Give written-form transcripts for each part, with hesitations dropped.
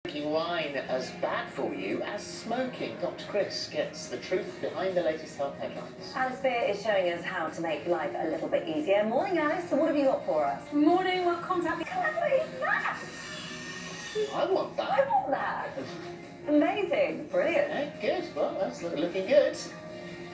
Drinking wine as bad for you as smoking. Dr. Chris gets the truth behind the latest health headlines. Alice Beer is showing us how to make life a little bit easier. Morning, Alice. So what have you got for us? Morning, well, contact me. What is that? I want that. I want that. Amazing. Brilliant. Okay, good. Well, that's looking good.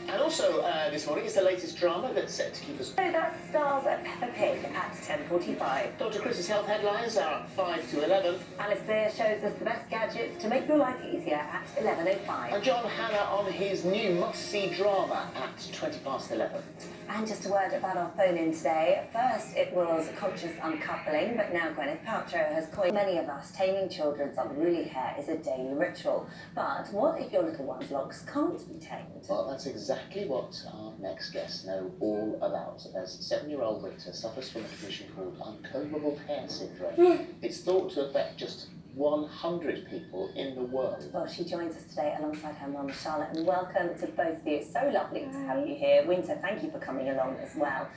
And also this morning is the latest drama that's set to keep us... So that stars at Peppa Pig at 10:45. Dr. Chris's health headlines are at 5 to 11. Alice Beer shows us the best gadgets to make your life easier at 11:05. And John Hannah on his new must-see drama at 20 past 11. And just a word about our phone-in today. First, it was conscious uncoupling, but now Gwyneth Paltrow has coined many of us taming children's unruly hair is a daily ritual. But what if your little one's locks can't be tamed? Well, that's exactly what our next guests know all about. As 7-year-old Wynter suffers from a condition called uncombable hair syndrome. It's thought to affect just 100 people in the world. Well, she joins us today alongside her mum, Charlotte, and welcome to both of you. It's so lovely to have you here. Wynter, thank you for coming along as well.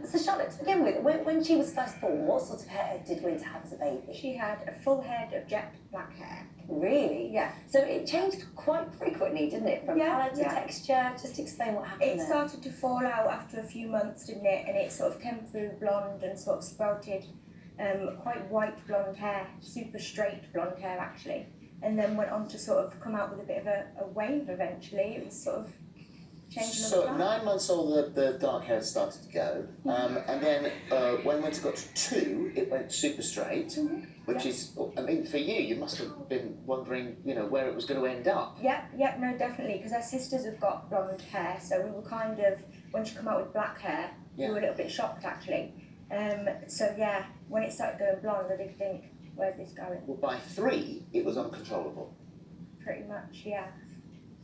So, Charlotte, to begin with, when she was first born, what sort of hair did Wynter have as a baby? She had a full head of jet black hair. Really? Yeah. So it changed quite frequently, didn't it? From colour to texture. Just explain what happened It there. started to fall out after a few months, didn't it? And it sort of came through blonde and sort of sprouted quite white blonde hair, super straight blonde hair actually. And then went on to sort of come out with a bit of a wave eventually. It was sort of changing. So at 9 months old, the dark hair started to go, and then when Winter got to 2, it went super straight, which is, I mean, for you must have been wondering, you know, where it was going to end up. Yeah, no, definitely, because our sisters have got blonde hair, so we were kind of, when she came out with black hair, we were a little bit shocked actually. So yeah, when it started going blonde, I did think, where's this going? Well, by 3, it was uncontrollable. Pretty much, yeah.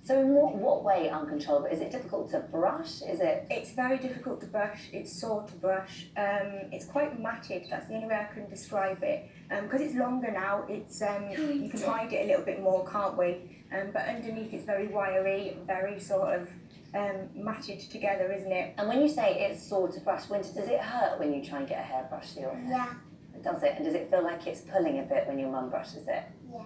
So in what way uncontrollable? Is it difficult to brush? Is it? It's very difficult to brush. It's sore to brush. It's quite matted. That's the only way I can describe it. Because it's longer now, it's you can hide it a little bit more, can't we? But underneath it's very wiry, very sort of matted together, isn't it? And when you say it's sore to brush, Wynter, does it hurt when you try and get a hairbrush to your hair? Yeah. Does it? And does it feel like it's pulling a bit when your mum brushes it? Yeah.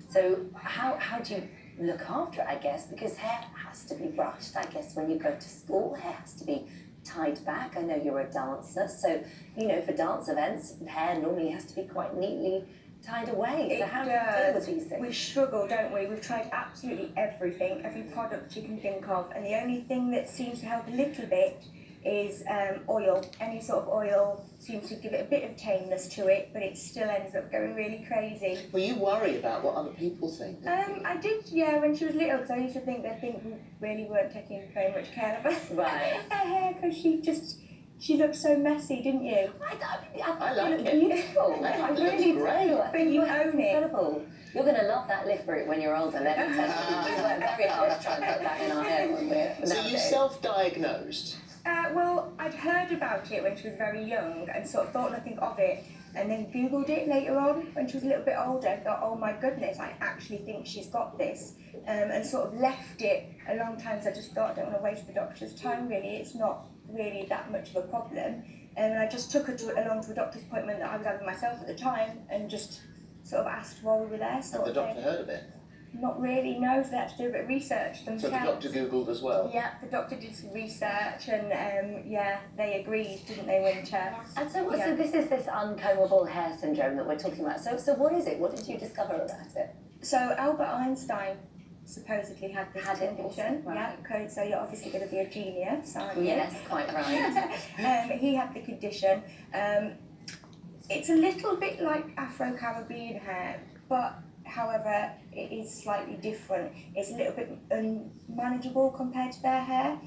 So how do you look after it, I guess? Because hair has to be brushed, I guess, when you go to school. Hair has to be tied back. I know you're a dancer, so, you know, for dance events, hair normally has to be quite neatly tied away. So how do you deal with these things? We struggle, don't we? We've tried absolutely everything, every product you can think of, and the only thing that seems to help a little bit is oil. Any sort of oil seems to give it a bit of tameness to it, but it still ends up going really crazy. Well, you worry about what other people think. I did, yeah, when she was little, because I used to think they we really weren't taking very much care of her, Right. her hair, because she looked so messy, didn't you? I like look it. beautiful. I think I it really looks great. do. I But think you it's own it. incredible. You're going to love that lift route when you're older. Let me tell you. We worked very hard to try and put that in our hair when we're So you nowadays. self-diagnosed? Well, I'd heard about it when she was very young and sort of thought nothing of it, and then Googled it later on when she was a little bit older and thought, oh my goodness, I actually think she's got this, and sort of left it a long time. So I just thought, I don't want to waste the doctor's time really, it's not really that much of a problem. And I just took her along to a doctor's appointment that I was having myself at the time and just sort of asked while we were there. Have the doctor heard of it? Not really, no, so they had to do a bit of research themselves. So the doctor Googled as well? Yeah, the doctor did some research and yeah, they agreed, didn't they, Wynter? And so this is this uncombable hair syndrome that we're talking about. So what is it? What did you discover about it? So Albert Einstein supposedly had this condition. Right. Yeah, okay, so you're obviously going to be a genius, aren't you? Yes, quite right. He had the condition. It's a little bit like Afro-Caribbean hair, but however, it is slightly different. It's a little bit unmanageable compared to their hair.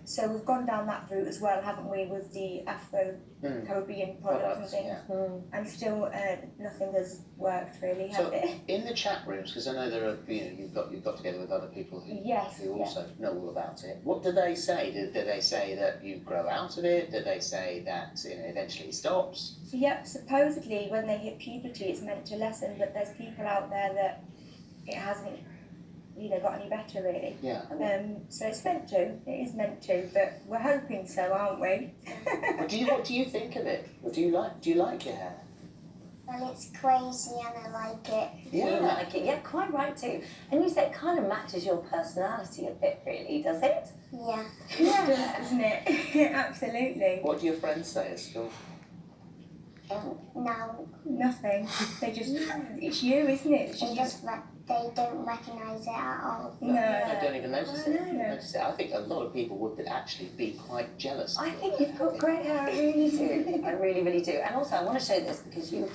So we've gone down that route as well, haven't we, with the Afro-Caribbean products and things. Yeah. And still nothing has worked really, has So it? in the chat rooms, because I know there are, you know, you've got together with other people who also know all about it. What do they say? Did they say that you grow out of it? Did they say that eventually it stops? Yep, supposedly when they hit puberty it's meant to lessen, but there's people out there that it hasn't, you know, got any better really. Yeah. So it's meant to, it is meant to, but we're hoping so, aren't we? What do you think of it? Do you like your hair? Well, it's crazy and I like it. You like it? Yeah, quite right too. And you said it kind of matches your personality a bit, really, does it? Yeah. Yeah, doesn't it? Absolutely. What do your friends say at school? No, Nothing. They just, it's you, isn't it? It's they just, they don't recognise it at all. no. I don't even notice it. No. Notice it. I think a lot of people would actually be quite jealous. I think you've got great hair, I really do. I really, really do. And also, I want to show this because you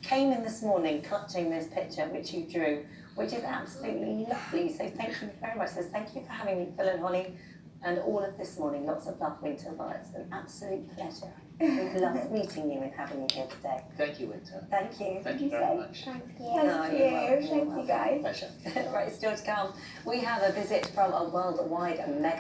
came in this morning clutching this picture which you drew, which is absolutely lovely. So thank you very much. So thank you for having me, Phil and Holly, and all of this morning. Lots of love, Wynter. Well, it's an absolute pleasure. We've loved meeting you and having you here today. Thank you, Wynter. Thank you. Thank you very much. Thank you. Oh, Thank you're welcome. you. Thank you, guys. Pleasure. Right, still to come. We have a visit from a worldwide mega